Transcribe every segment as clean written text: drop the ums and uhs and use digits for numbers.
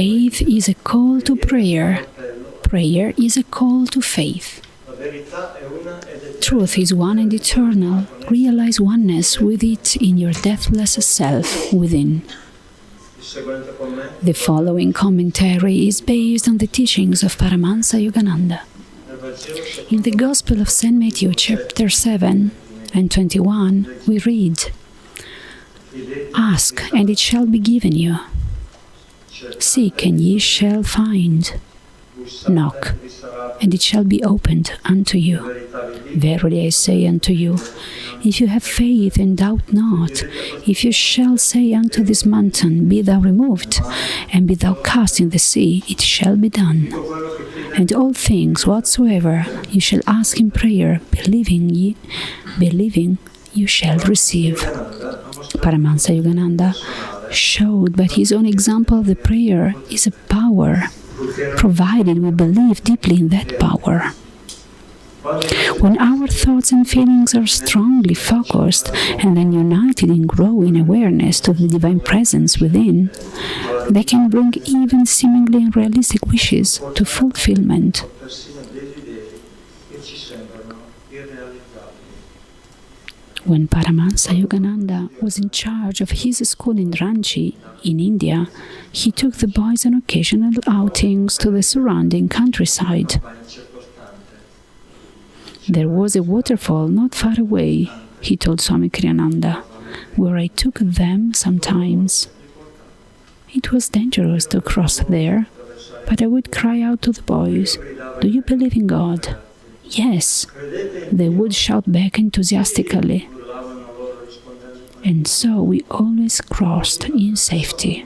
Faith is a call to prayer. Prayer is a call to faith. Truth is one and eternal. Realize oneness with it in your deathless self within. The following commentary is based on the teachings of Paramahansa Yogananda. In the Gospel of St. Matthew, chapter 7 and 21, we read, "Ask, and it shall be given you. Seek, and ye shall find. Knock, and it shall be opened unto you. Verily I say unto you, if you have faith and doubt not, if you shall say unto this mountain, Be thou removed, and be thou cast in the sea, it shall be done. And all things whatsoever you shall ask in prayer, believing, you shall receive." Paramahansa Yogananda showed by his own example that prayer is a power, provided we believe deeply in that power. When our thoughts and feelings are strongly focused and then united in growing awareness to the divine presence within, they can bring even seemingly unrealistic wishes to fulfillment. When Paramahansa Yogananda was in charge of his school in Ranchi, in India, he took the boys on occasional outings to the surrounding countryside. There was a waterfall not far away, he told Swami Kriyananda, where I took them sometimes. It was dangerous to cross there, but I would cry out to the boys, "Do you believe in God?" "Yes," they would shout back enthusiastically. And so we always crossed in safety.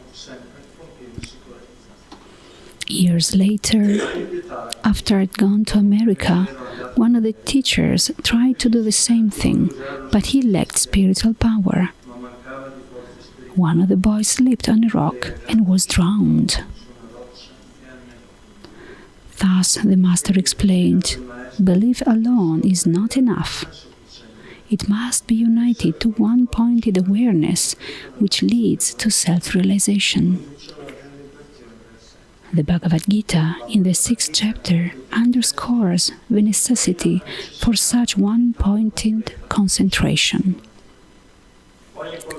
Years later, after I'd gone to America, one of the teachers tried to do the same thing, but he lacked spiritual power. One of the boys slipped on a rock and was drowned. Thus, the Master explained, belief alone is not enough. It must be united to one pointed awareness, which leads to self-realization. The Bhagavad Gita, in the 6th chapter, underscores the necessity for such one-pointed concentration.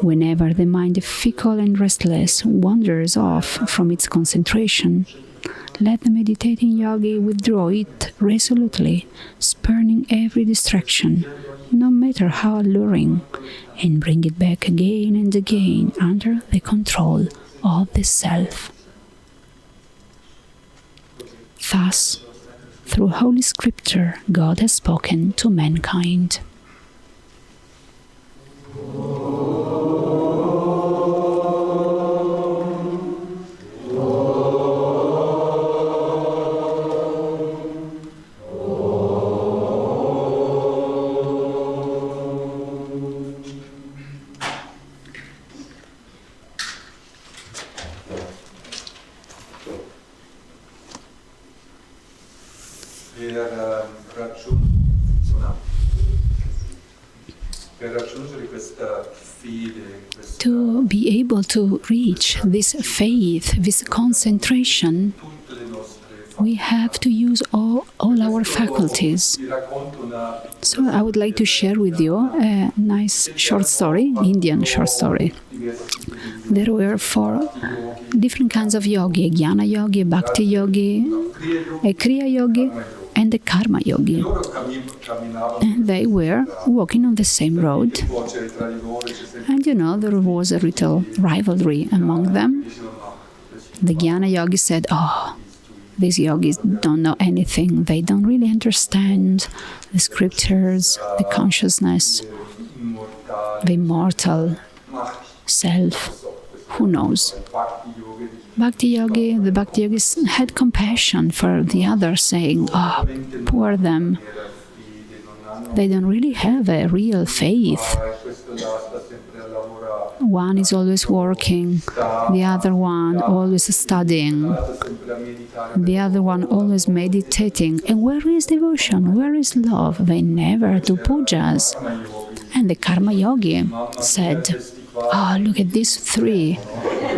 Whenever the mind, fickle and restless, wanders off from its concentration, let the meditating yogi withdraw it resolutely, spurning every distraction, no matter how alluring, and bring it back again and again under the control of the self. Thus, through Holy Scripture, God has spoken to mankind. To be able to reach this faith, this concentration, we have to use all our faculties. So I would like to share with you a nice short story, Indian short story. There were 4 different kinds of yogi: a jnana yogi, a bhakti yogi, a kriya yogi, and a karma yogi. And they were walking on the same road. And there was a little rivalry among them. The jnana yogi said, "Oh, these yogis don't know anything. They don't really understand the scriptures, the consciousness, the immortal self. Who knows?" The Bhakti yogis had compassion for the others, saying, "Oh, poor them. They don't really have a real faith. One is always working, the other one always studying, the other one always meditating. And where is devotion? Where is love? They never do pujas." And the karma yogi said, "Oh, look at these 3.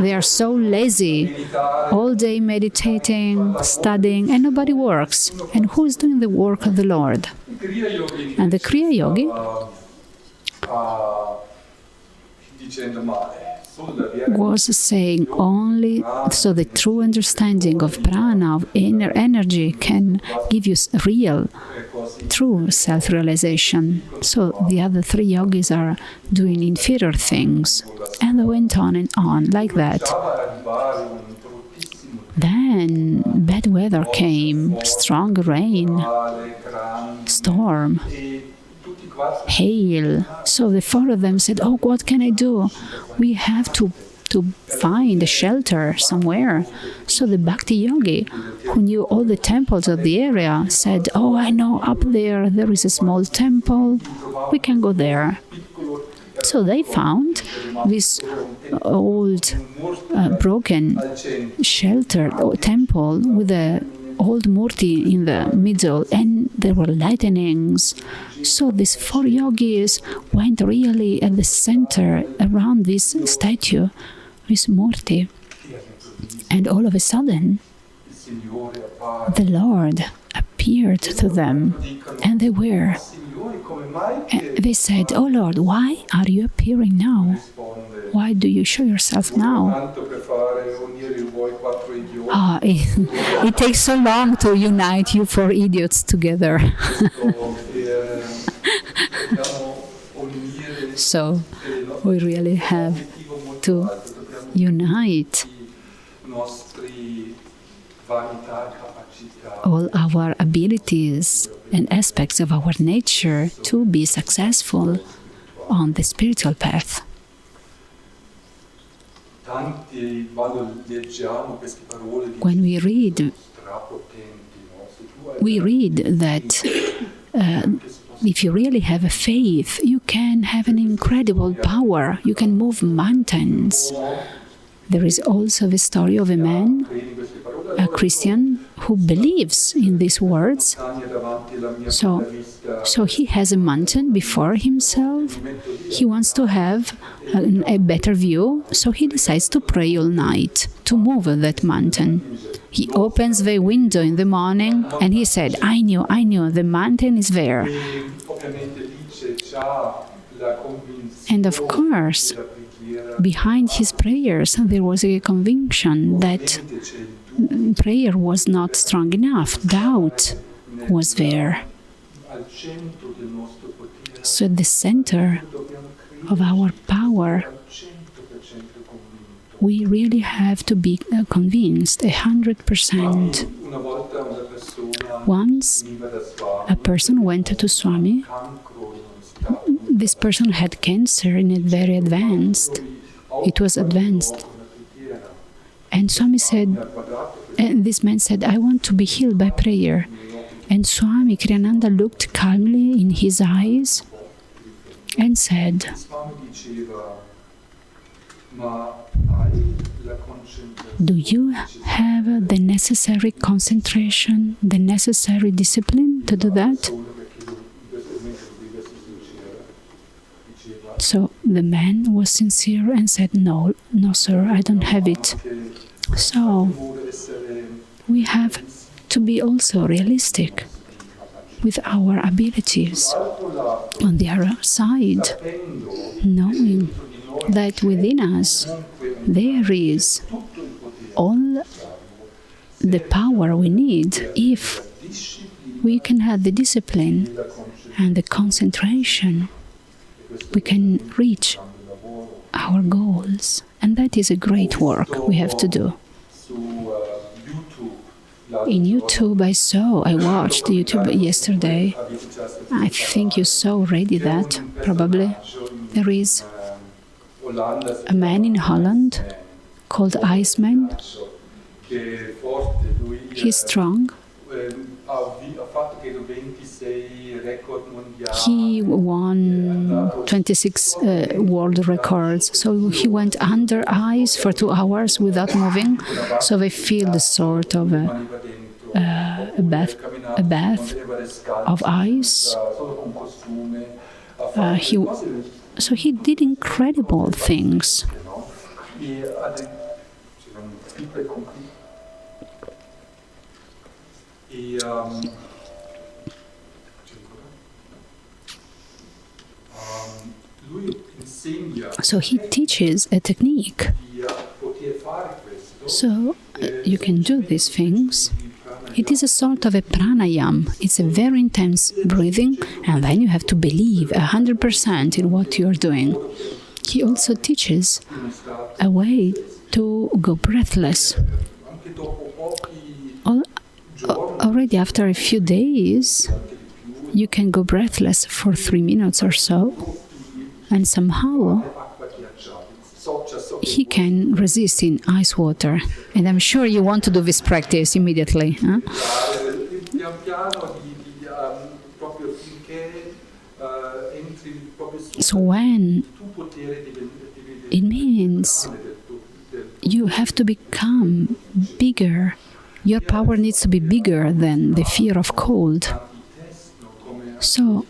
They are so lazy, all day meditating, studying, and nobody works. And who is doing the work of the Lord? And the Kriya Yogi was saying only so the true understanding of prana, of inner energy, can give you real, true self-realization. So the other three yogis are doing inferior things. And they went on and on like that. Then bad weather came, strong rain, storm, hail. So the four of them said, "Oh, what can I do? We have to find a shelter somewhere." So the Bhakti Yogi, who knew all the temples of the area, said, "Oh, I know, up there is a small temple. We can go there." So they found this old, broken, sheltered temple with a old murti in the middle, and there were lightnings. So these four yogis went really at the center around this statue, this murti. And all of a sudden, the Lord appeared to them, and they said, "Oh Lord, why are you appearing now? Why do you show yourself now?" It takes so long to unite you four idiots together. So we really have to unite all our abilities and aspects of our nature to be successful on the spiritual path. When we read that if you really have a faith, you can have an incredible power. You can move mountains. There is also the story of a man, a Christian, who believes in these words. So he has a mountain before himself. He wants to have a better view, so he decides to pray all night to move that mountain. He opens the window in the morning and he said, I knew, the mountain is there. And of course, behind his prayers, there was a conviction that prayer was not strong enough. Doubt was there. So at the center of our power, we really have to be convinced 100%. Once a person went to Swami. This person had cancer in it very advanced. It was advanced. And Swami said, and this man said, I want to be healed by prayer. And Swami Kriyananda looked calmly in his eyes and said, do you have the necessary concentration, the necessary discipline to do that? So the man was sincere and said, no, sir, I don't have it. So we have to be also realistic with our abilities. On the other side, knowing that within us there is all the power we need if we can have the discipline and the concentration, we can reach our goals. And that is a great work we have to do. In YouTube, I watched YouTube yesterday. I think you saw already that, probably. There is a man in Holland called Iceman. He's strong. He won 26 world records. So he went under ice for 2 hours without moving. So they feel the sort of a bath of ice. So he did incredible things. So he teaches a technique. So you can do these things. It is a sort of a pranayam. It's a very intense breathing, and then you have to believe 100% in what you are doing. He also teaches a way to go breathless. Already after a few days, you can go breathless for 3 minutes or so, and somehow he can resist in ice water. And I'm sure you want to do this practice immediately. Huh? So when it means you have to become bigger, your power needs to be bigger than the fear of cold. So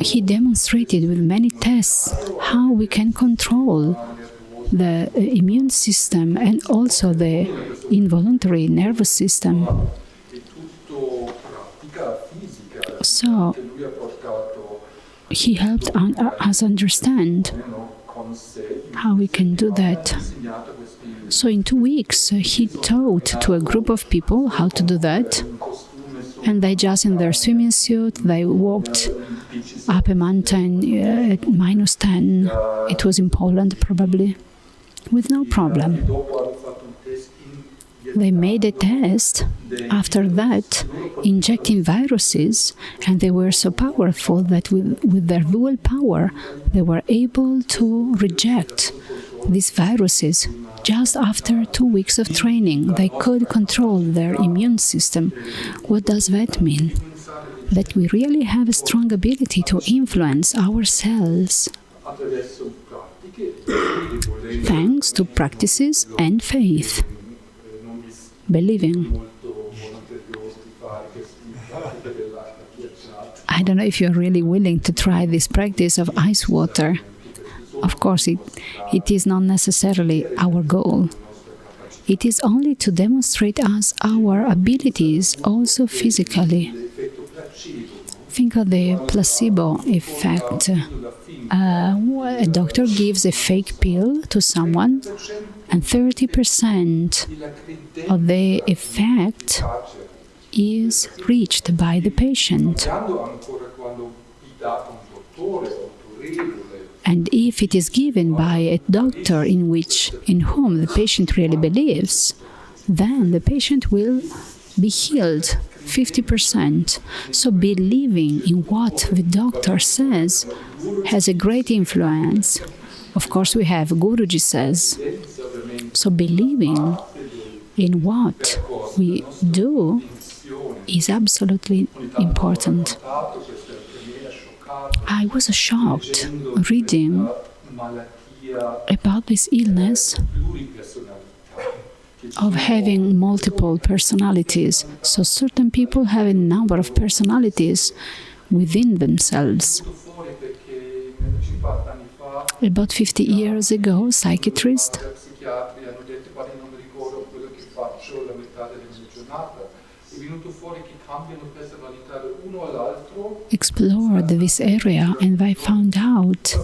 he demonstrated with many tests how we can control the immune system and also the involuntary nervous system. So he helped us understand how we can do that. So in 2 weeks, he taught to a group of people how to do that. And they just in their swimming suit, they walked up a mountain at -10. It was in Poland, probably, with no problem. They made a test after that, injecting viruses, and they were so powerful that with their dual power, they were able to reject these viruses. Just after 2 weeks of training, they could control their immune system. What does that mean? That we really have a strong ability to influence our cells, thanks to practices and faith. Believing. I don't know if you're really willing to try this practice of ice water. Of course, it is not necessarily our goal. It is only to demonstrate us our abilities, also physically. Think of the placebo effect. A doctor gives a fake pill to someone, and 30% of the effect is reached by the patient. And if it is given by a doctor in whom the patient really believes, then the patient will be healed 50%. So believing in what the doctor says has a great influence. Of course, we have Guruji says. So believing in what we do is absolutely important. I was shocked reading about this illness of having multiple personalities. So certain people have a number of personalities within themselves. About 50 years ago, psychiatrists explored this area, and they found out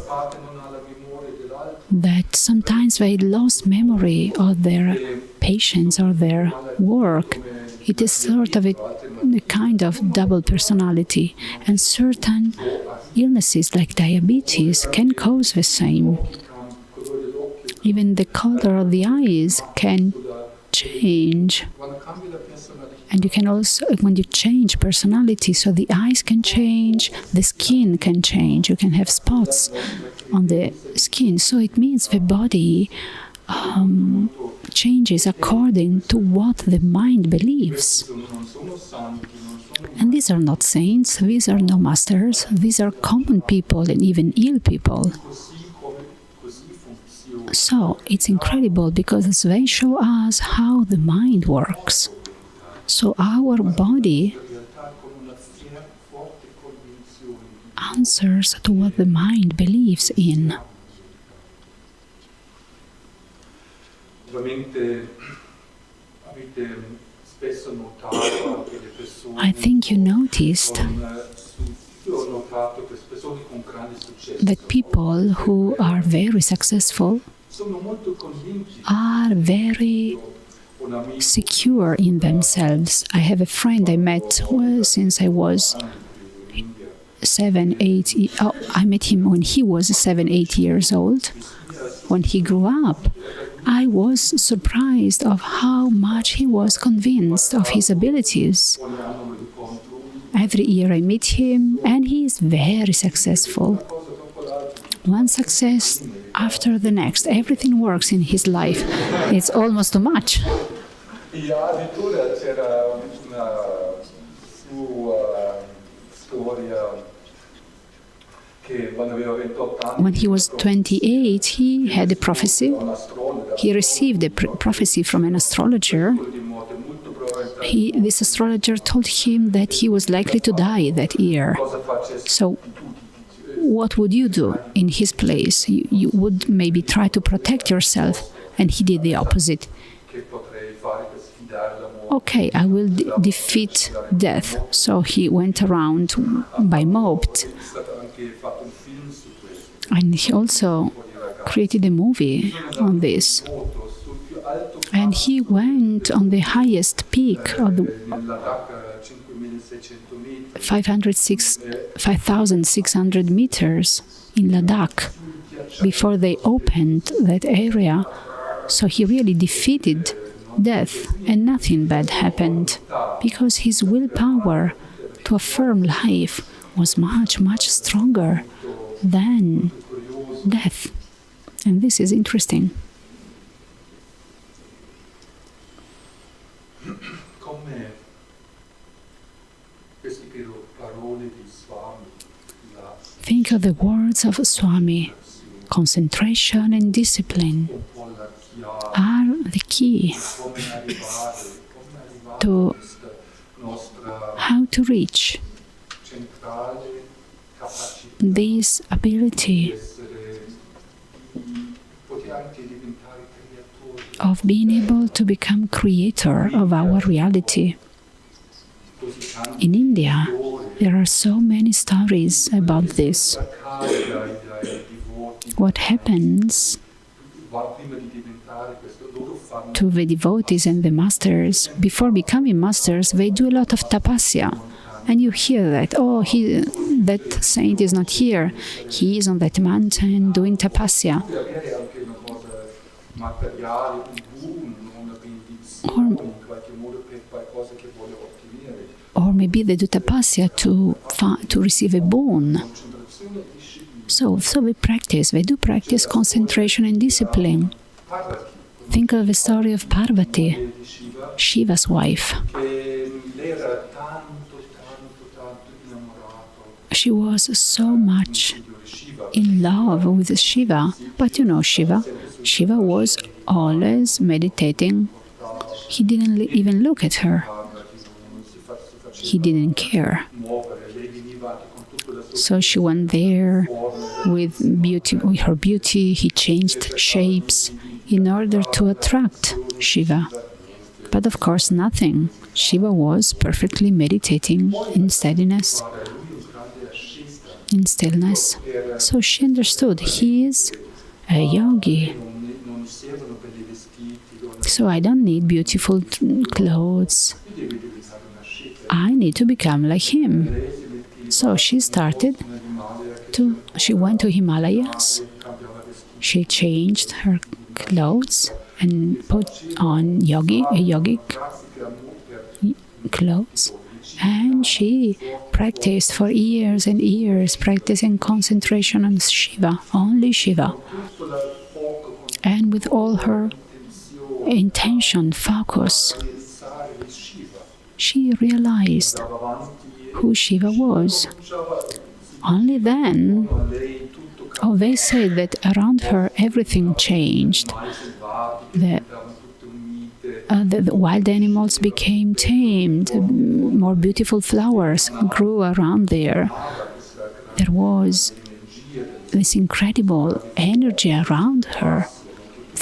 that sometimes they lost memory of their patients or their work. It is sort of a kind of double personality, and certain illnesses like diabetes can cause the same. Even the color of the eyes can change. And you can also, when you change personality, so the eyes can change, the skin can change, you can have spots on the skin. So it means the body changes according to what the mind believes. And these are not saints, these are no masters, these are common people and even ill people. So it's incredible because they show us how the mind works. So our body answers to what the mind believes in. I think you noticed that people who are very successful are very secure in themselves. I have a friend I met since I was 7, 8. I met him when he was 7, 8 years old. When he grew up, I was surprised of how much he was convinced of his abilities. Every year I meet him, and he is very successful. One success after the next. Everything works in his life. It's almost too much. When he was 28, he had a prophecy. He received a prophecy from an astrologer. This astrologer told him that he was likely to die that year. So, what would you do in his place? You would maybe try to protect yourself, and he did the opposite. Okay, I will defeat death. So he went around by moped. And he also created a movie on this. And he went on the highest peak of the 5,600 meters in Ladakh before they opened that area. So he really defeated death, and nothing bad happened because his willpower to affirm life was much, much stronger than death. And this is interesting. Think of the words of Swami. Concentration and discipline are the key to how to reach this ability of being able to become creator of our reality. In India, there are so many stories about this. What happens to the devotees and the masters? Before becoming masters, they do a lot of tapasya. And you hear that, that saint is not here. He is on that mountain doing tapasya. Or maybe they do tapasya to receive a boon. So they do practice concentration and discipline. Think of the story of Parvati, Shiva's wife. She was so much in love with Shiva, but you know Shiva was always meditating. He didn't even look at her. He didn't care. So she went there with her beauty. He changed shapes in order to attract Shiva. But of course, nothing. Shiva was perfectly meditating in steadiness, in stillness. So she understood he is a yogi. So I don't need beautiful clothes. I need to become like him. So she went to Himalayas. She changed her clothes and put on yogic clothes. And she practiced for years and years, practicing concentration on Shiva, only Shiva. And with all her intention, focus, she realized who Shiva was. Only then, they say that around her everything changed. The wild animals became tamed, more beautiful flowers grew around there. There was this incredible energy around her.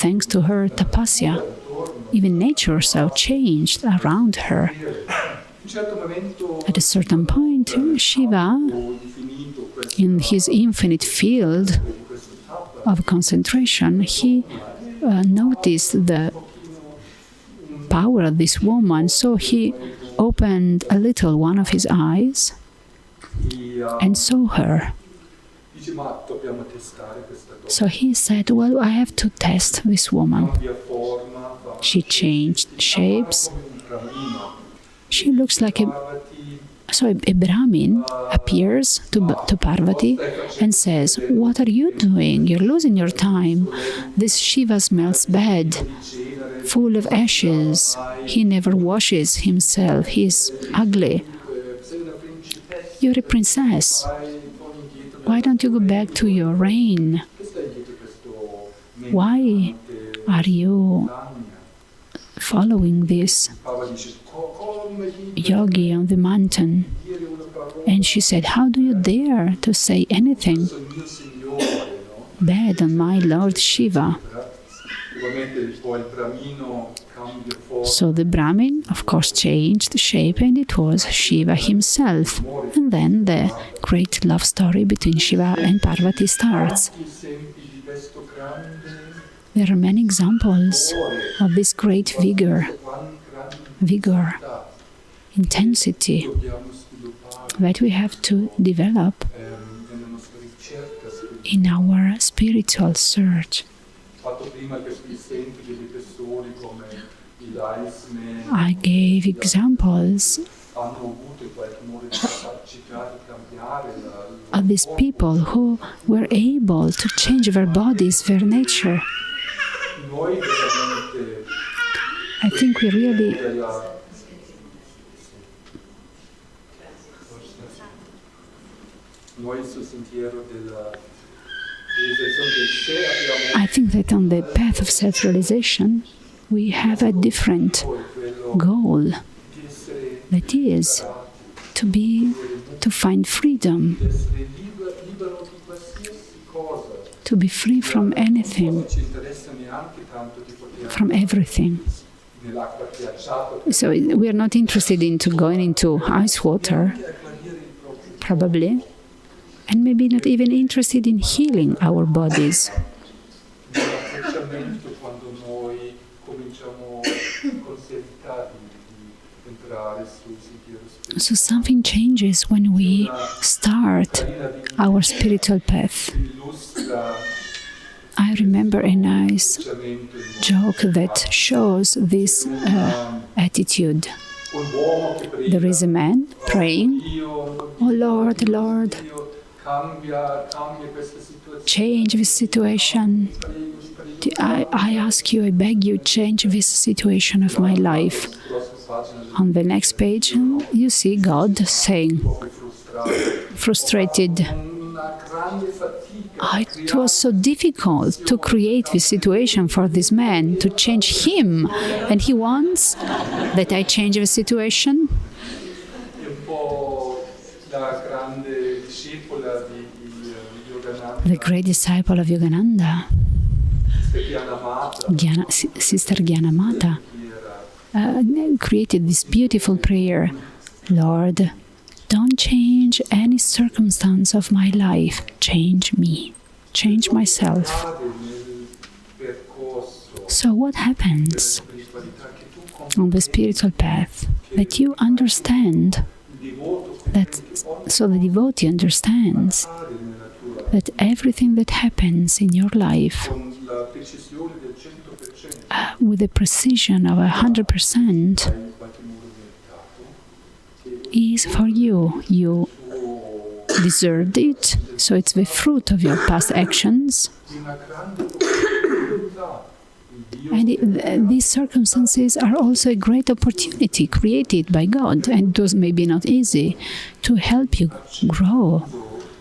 thanks to her tapasya. Even nature so changed around her. At a certain point, Shiva, in his infinite field of concentration, he noticed the power of this woman, so he opened a little one of his eyes and saw her. So he said, well, I have to test this woman. She changed shapes. She looks like a Brahmin appears to Parvati and says, what are you doing? You're losing your time. This Shiva smells bad, full of ashes. He never washes himself. He's ugly. You're a princess. Why don't you go back to your reign? Why are you following this yogi on the mountain? And she said, how do you dare to say anything bad on my Lord Shiva? So the Brahmin, of course, changed shape, and it was Shiva himself. And then the great love story between Shiva and Parvati starts. There are many examples of this great vigor, intensity that we have to develop in our spiritual search. I gave examples of these people who were able to change their bodies, their nature. I think we really I think that on the path of self-realization we have a different goal, that is to find freedom, to be free from anything, from everything. So we are not interested in going into ice water, probably, and maybe not even interested in healing our bodies. So something changes when we start our spiritual path. I remember a nice joke that shows this attitude. There is a man praying, "Oh Lord, Lord, change this situation. I ask you, I beg you, change this situation of my life." On the next page, you see God saying, frustrated, it was so difficult to create this situation for this man, to change him, and he wants that I change the situation. The great disciple of Yogananda, Sister Gyanamata, created this beautiful prayer: Lord, don't change any circumstance of my life. Change me. Change myself. So what happens on the spiritual path? That you understand that, so the devotee understands that everything that happens in your life with the precision of 100% is for you. You deserved it, so it's the fruit of your past actions. And these circumstances are also a great opportunity created by God, and it was maybe not easy, to help you grow.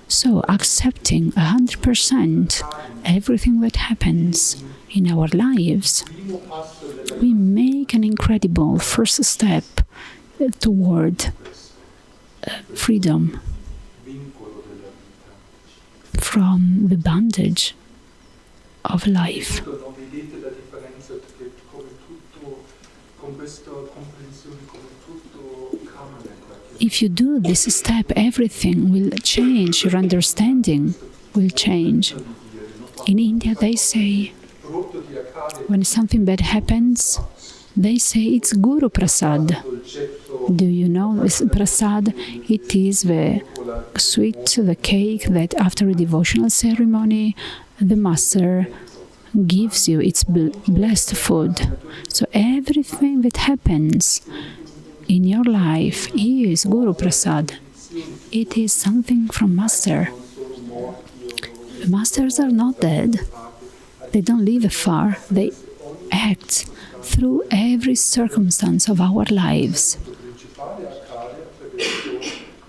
So accepting 100% everything that happens in our lives, we make an incredible first step toward freedom from the bondage of life. If you do this step, everything will change, your understanding will change. In India, they say, when something bad happens, they say it's Guru Prasad. Do you know this Prasad? It is the sweet, the cake that after a devotional ceremony, the master gives you. It's blessed food. So everything that happens in your life is Guru Prasad. It is something from Master. The Masters are not dead. They don't live afar. They act through every circumstance of our lives.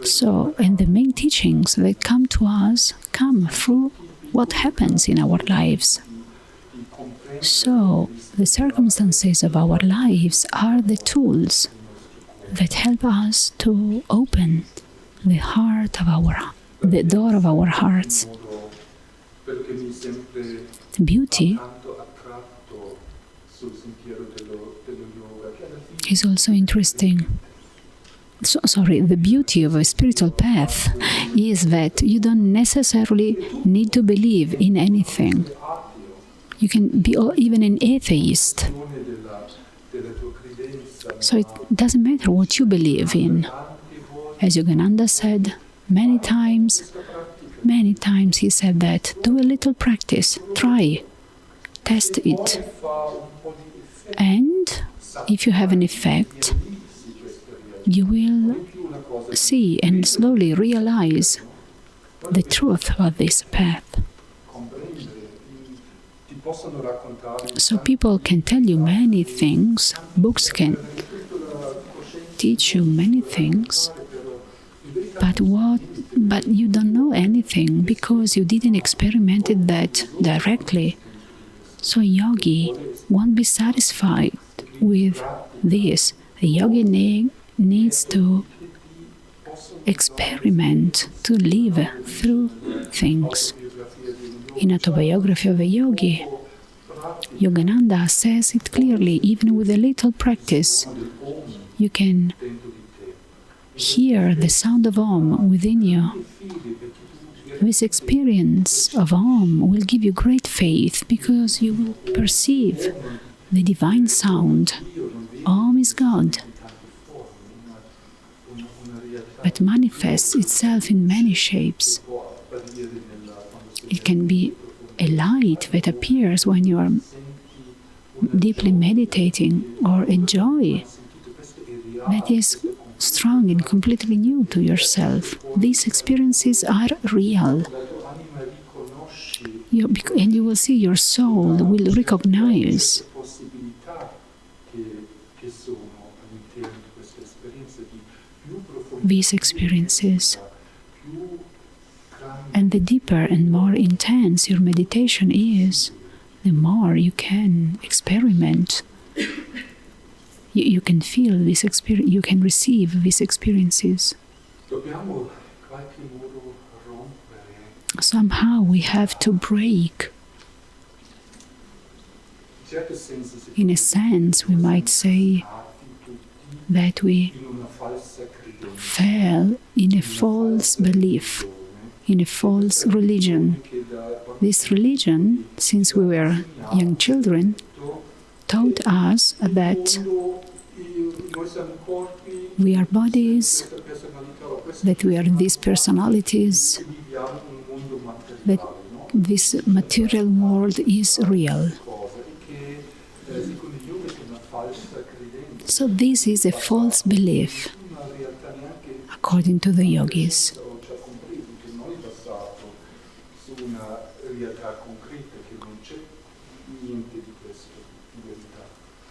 So, and the main teachings that come to us come through what happens in our lives. So, the circumstances of our lives are the tools that help us to open the heart of the door of our hearts. The beauty is also interesting. The beauty of a spiritual path is that you don't necessarily need to believe in anything. You can be even an atheist. So it doesn't matter what you believe in. As Yogananda said many times he said that, do a little practice, try, test it. And if you have an effect, you will see and slowly realize the truth of this path. So people can tell you many things, books can teach you many things, but you don't know anything because you didn't experiment that directly. So a yogi won't be satisfied with this. A yogi needs to experiment, to live through things. In Autobiography of a Yogi, Yogananda says it clearly, even with a little practice, you can hear the sound of Om within you. This experience of Om will give you great faith because you will perceive the divine sound. Om is God, but manifests itself in many shapes. It can be a light that appears when you are deeply meditating, or a joy that is strong and completely new to yourself. These experiences are real. And you will see your soul will recognize these experiences. And the deeper and more intense your meditation is, the more you can experiment. You can feel this experience, you can receive these experiences. Somehow we have to break. In a sense, we might say that we fell in a false belief, in a false religion. This religion, since we were young children, taught us that we are bodies, that we are these personalities, that this material world is real. So this is a false belief, according to the yogis.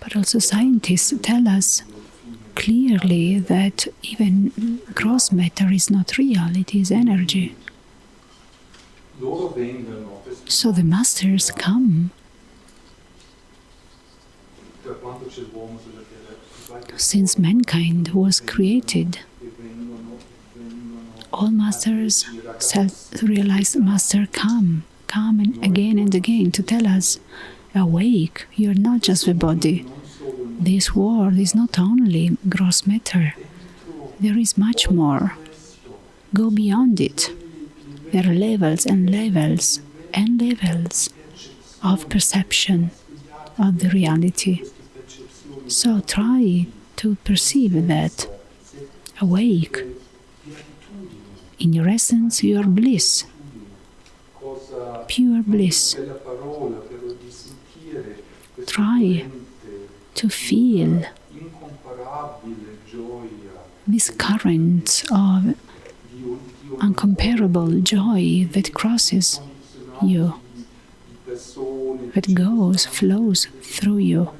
But also scientists tell us clearly that even gross matter is not real, it is energy. So the masters come. Since mankind was created, all masters, self-realized masters come and again to tell us, awake, you're not just the body. This world is not only gross matter. There is much more. Go beyond it. There are levels and levels and levels of perception of the reality. So try to perceive that. Awake. In your essence, you are bliss. Pure bliss. Try to feel this current of uncomparable joy that crosses you, that flows through you.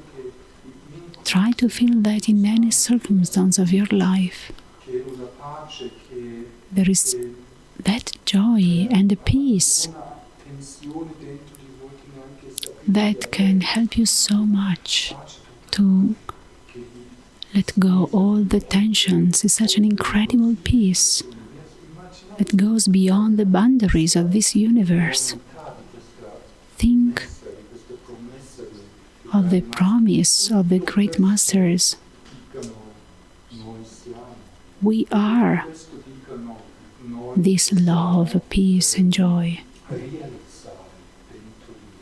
Try to feel that in any circumstance of your life. There is that joy and the peace that can help you so much to let go all the tensions. It's such an incredible peace that goes beyond the boundaries of this universe. Think of the promise of the great masters. We are this love, peace and joy.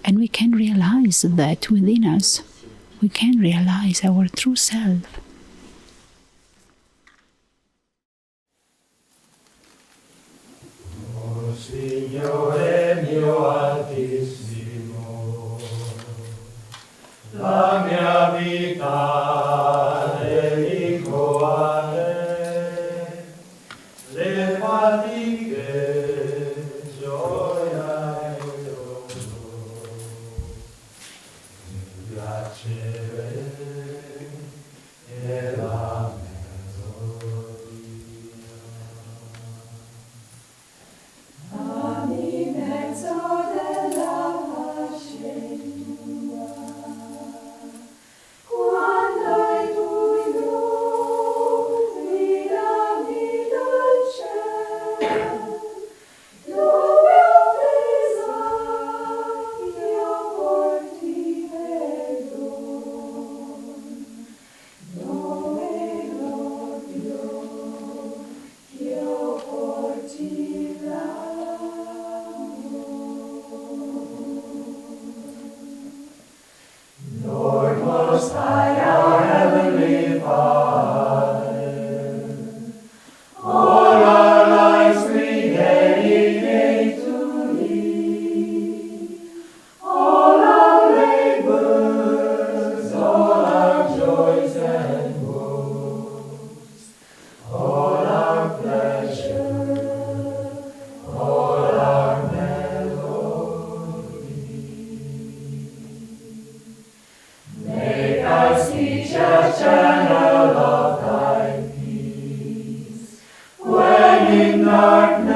And we can realize that within us. We can realize our true self. Oh, Signore mio altissimo, la mia vita dedico a te, le fatiche, gioia e dolore, il piacere e la channel of thy peace, when in darkness